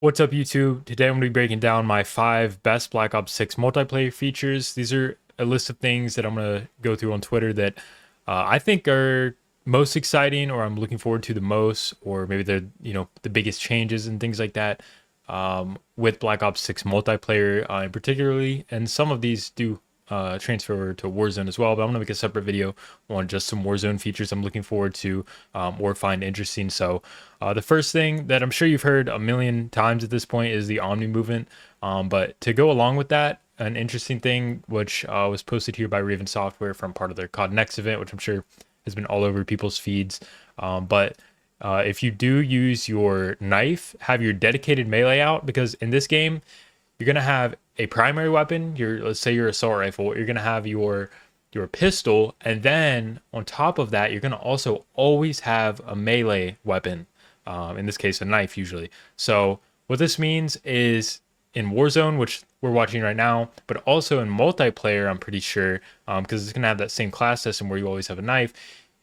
What's up, YouTube? Today I'm going to be breaking down my 5 best Black Ops 6 multiplayer features. These are a list of things that I'm going to go through on Twitter that I think are most exciting, or I'm looking forward to the most, or maybe they're the biggest changes and things like that with Black Ops 6 multiplayer particularly. And some of these do transfer over to Warzone as well, but I'm going to make a separate video on just some Warzone features I'm looking forward to or find interesting. So the first thing that I'm sure you've heard a million times at this point is the Omni movement. But to go along with that, an interesting thing which was posted here by Raven Software from part of their COD Next event, which I'm sure has been all over people's feeds. But if you do use your knife, have your dedicated melee out, because in this game, you're gonna have a primary weapon. Let's say your assault rifle. You're gonna have your pistol, and then on top of that, you're gonna also always have a melee weapon. In this case, a knife usually. So what this means is in Warzone, which we're watching right now, but also in multiplayer, I'm pretty sure, because it's gonna have that same class system where you always have a knife.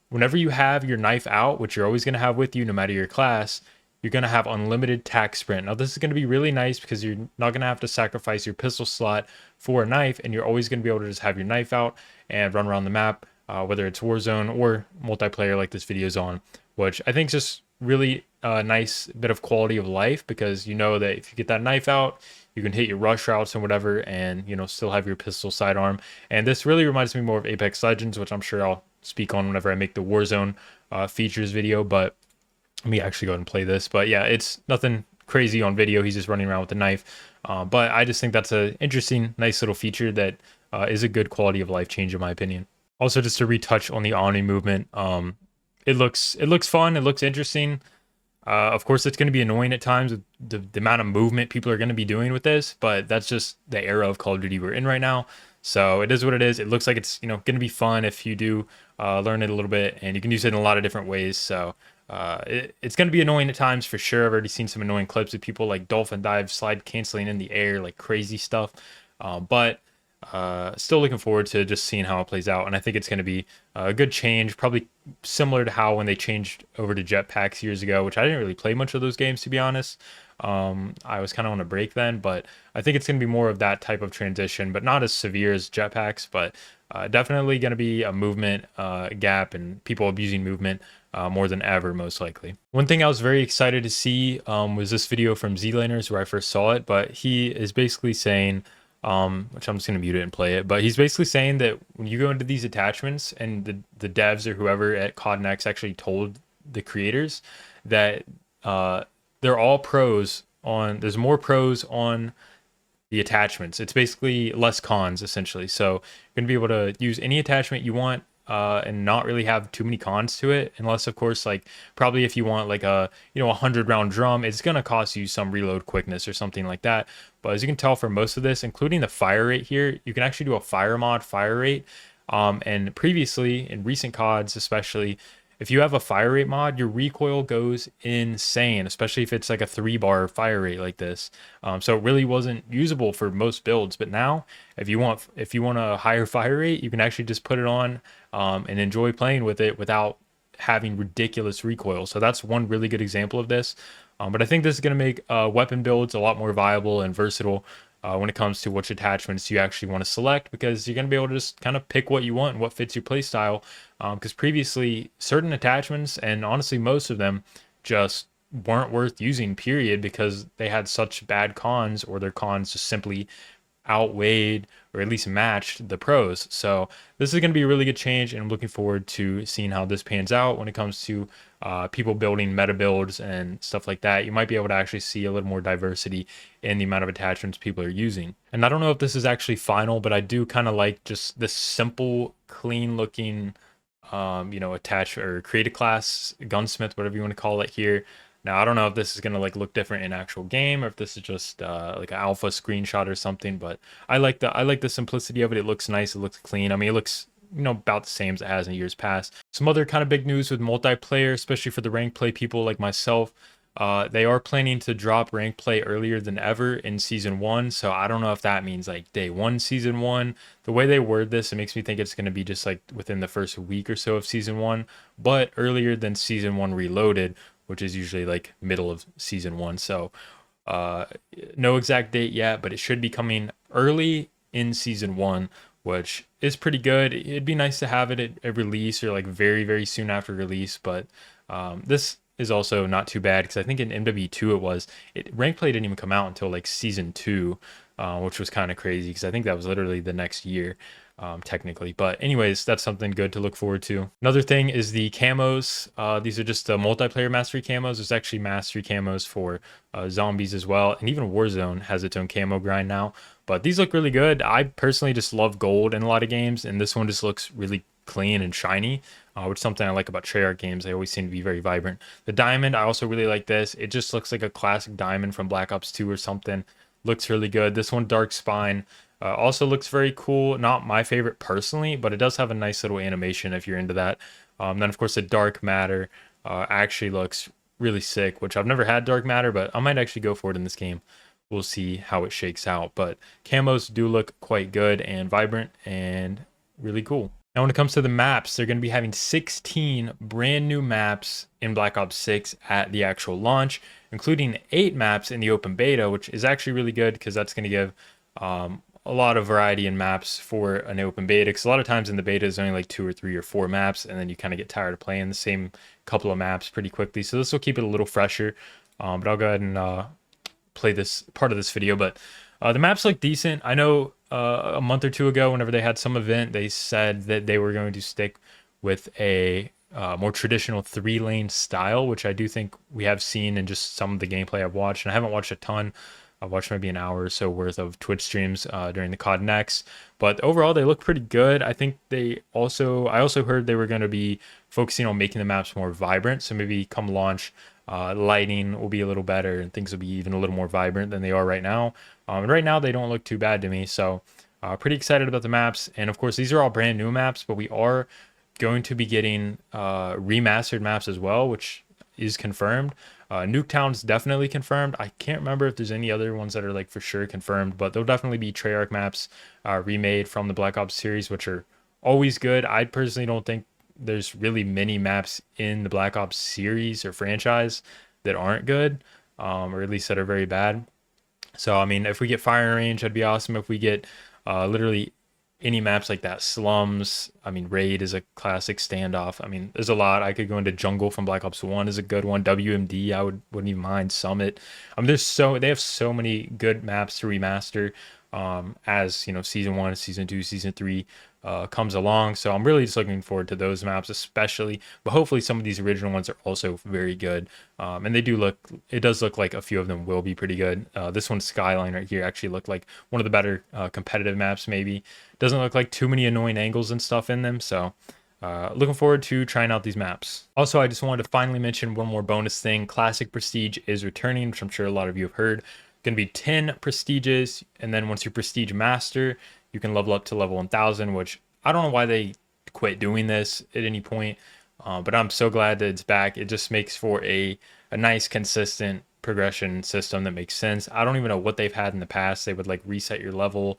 Whenever you have your knife out, which you're always gonna have with you no matter your class, you're going to have unlimited tac sprint. Now, this is going to be really nice because you're not going to have to sacrifice your pistol slot for a knife, and you're always going to be able to just have your knife out and run around the map, whether it's Warzone or multiplayer like this video is on, which I think is just really a nice bit of quality of life, because you know that if you get that knife out, you can hit your rush routes and whatever, and still have your pistol sidearm. And this really reminds me more of Apex Legends, which I'm sure I'll speak on whenever I make the Warzone features video, but let me actually go ahead and play this. But yeah, it's nothing crazy on video. He's just running around with a knife. But I just think that's an interesting, nice little feature that is a good quality of life change in my opinion. Also, just to retouch on the Omni movement, it looks fun. It looks interesting. Of course, it's going to be annoying at times with the amount of movement people are going to be doing with this, but that's just the era of Call of Duty we're in right now. So it is what it is. It looks like it's going to be fun if you do learn it a little bit, and you can use it in a lot of different ways. So it's going to be annoying at times for sure. I've already seen some annoying clips of people like dolphin dive, slide canceling in the air, like crazy stuff. But still looking forward to just seeing how it plays out. And I think it's going to be a good change, probably similar to how when they changed over to jetpacks years ago, which I didn't really play much of those games, to be honest. I was kind of on a break then, but I think it's going to be more of that type of transition, but not as severe as jetpacks, but definitely going to be a movement gap and people abusing movement more than ever, most likely. One thing I was very excited to see was this video from Z-Laners where I first saw it, but he is basically saying, which I'm just going to mute it and play it, but he's basically saying that when you go into these attachments, and the devs or whoever at COD Next actually told the creators that they're all pros on, there's more pros on the attachments. It's basically less cons essentially. So you're gonna be able to use any attachment you want and not really have too many cons to it, unless of course, like probably if you want like a 100-round drum, it's gonna cost you some reload quickness or something like that. But as you can tell from most of this, including the fire rate here, you can actually do a fire mod fire rate. And previously in recent CODs especially, if you have a fire rate mod, your recoil goes insane, especially if it's like a 3-bar fire rate like this. So it really wasn't usable for most builds. But now, if you want a higher fire rate, you can actually just put it on and enjoy playing with it without having ridiculous recoil. So that's one really good example of this. But I think this is going to make weapon builds a lot more viable and versatile when it comes to which attachments you actually want to select, because you're going to be able to just kind of pick what you want and what fits your playstyle. Because previously, certain attachments, and honestly most of them, just weren't worth using, period, because they had such bad cons, or their cons just simply outweighed or at least matched the pros. So this is going to be a really good change, and I'm looking forward to seeing how this pans out when it comes to people building meta builds and stuff like that. You might be able to actually see a little more diversity in the amount of attachments people are using. And I don't know if this is actually final, but I do kind of like just this simple, clean looking attach or create a class, gunsmith, whatever you want to call it here. Now, I don't know if this is going to like look different in actual game, or if this is just like an alpha screenshot or something, but I like the simplicity of it. It looks nice. It looks clean. I mean, it looks about the same as it has in years past. Some other kind of big news with multiplayer, especially for the rank play people like myself. They are planning to drop rank play earlier than ever in season 1. So I don't know if that means like day 1, season 1. The way they word this, it makes me think it's going to be just like within the first week or so of season 1, but earlier than season 1 reloaded, which is usually like middle of season 1. So Uh, no exact date yet, but it should be coming early in season 1, which is pretty good. It'd be nice to have it at release or like very, very soon after release, but this is also not too bad because I think in MW2 rank play didn't even come out until like season 2, which was kind of crazy because I think that was literally the next year, technically. But anyways, that's something good to look forward to. Another thing is the camos. These are just multiplayer mastery camos. There's actually mastery camos for zombies as well, and even Warzone has its own camo grind now. But these look really good. I personally just love gold in a lot of games, and this one just looks really clean and shiny, which is something I like about Treyarch games. They always seem to be very vibrant. The diamond, I also really like this. It just looks like a classic diamond from Black Ops 2 or something. Looks really good. This one, dark spine, also looks very cool. Not my favorite personally, but it does have a nice little animation if you're into that. Then of course the dark matter actually looks really sick, which I've never had dark matter, but I might actually go for it in this game. We'll see how it shakes out. But camos do look quite good and vibrant and really cool. Now, when it comes to the maps, they're going to be having 16 brand new maps in Black Ops 6 at the actual launch, including 8 maps in the open beta, which is actually really good because that's going to give a lot of variety in maps for an open beta. Because a lot of times in the beta is only like 2 or 3 or 4 maps, and then you kind of get tired of playing the same couple of maps pretty quickly. So this will keep it a little fresher. But I'll go ahead and play this part of this video. But the maps look decent. I know a month or two ago, whenever they had some event, they said that they were going to stick with a more traditional 3-lane style, which I do think we have seen in just some of the gameplay I've watched. And I haven't watched a ton. I've watched maybe an hour or so worth of Twitch streams during the COD Next, but overall they look pretty good. I think I also heard they were going to be focusing on making the maps more vibrant. So maybe come launch, lighting will be a little better and things will be even a little more vibrant than they are right now. And right now they don't look too bad to me. So pretty excited about the maps. And of course, these are all brand new maps, but we are going to be getting remastered maps as well, which is confirmed. Nuketown's definitely confirmed. I can't remember if there's any other ones that are like for sure confirmed, but there'll definitely be Treyarch maps remade from the Black Ops series, which are always good. I personally don't think there's really many maps in the Black Ops series or franchise that aren't good, or at least that are very bad. So I mean, if we get firing range, that'd be awesome. If we get literally any maps like that, slums, I mean, raid is a classic, standoff. I mean, there's a lot. I could go into jungle from Black Ops 1 is a good one. WMD, wouldn't even mind. Summit. I mean, they have so many good maps to remaster as you know, season 1, season 2, season 3 comes along. So I'm really just looking forward to those maps especially, but hopefully some of these original ones are also very good. And it does look like a few of them will be pretty good. This one, Skyline right here, actually looked like one of the better competitive maps. Maybe doesn't look like too many annoying angles and stuff in them. So looking forward to trying out these maps. Also, I just wanted to finally mention one more bonus thing. Classic Prestige is returning, which I'm sure a lot of you have heard. Going to be 10 prestiges, and then once you prestige master, you can level up to level 1000, which I don't know why they quit doing this at any point, but I'm so glad that it's back. It just makes for a nice consistent progression system that makes sense. I don't even know what they've had in the past. They would like reset your level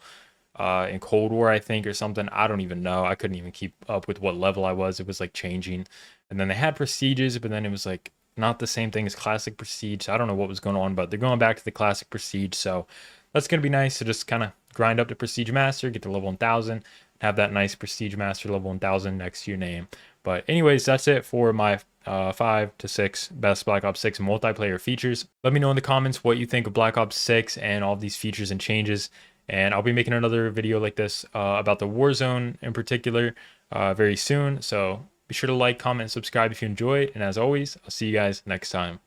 in Cold War, I think, or something. I don't even know. I couldn't even keep up with what level I was. It was like changing. And then they had prestiges, but then it was like not the same thing as classic prestige. So I don't know what was going on, but they're going back to the classic prestige. So that's going to be nice to just kind of grind up to prestige master, get to level 1000, have that nice prestige master level 1000 next to your name. But anyways, that's it for my 5 to 6 best Black Ops 6 multiplayer features. Let me know in the comments what you think of Black Ops 6 and all of these features and changes. And I'll be making another video like this about the Warzone in particular very soon. So be sure to like, comment, and subscribe if you enjoyed. And as always, I'll see you guys next time.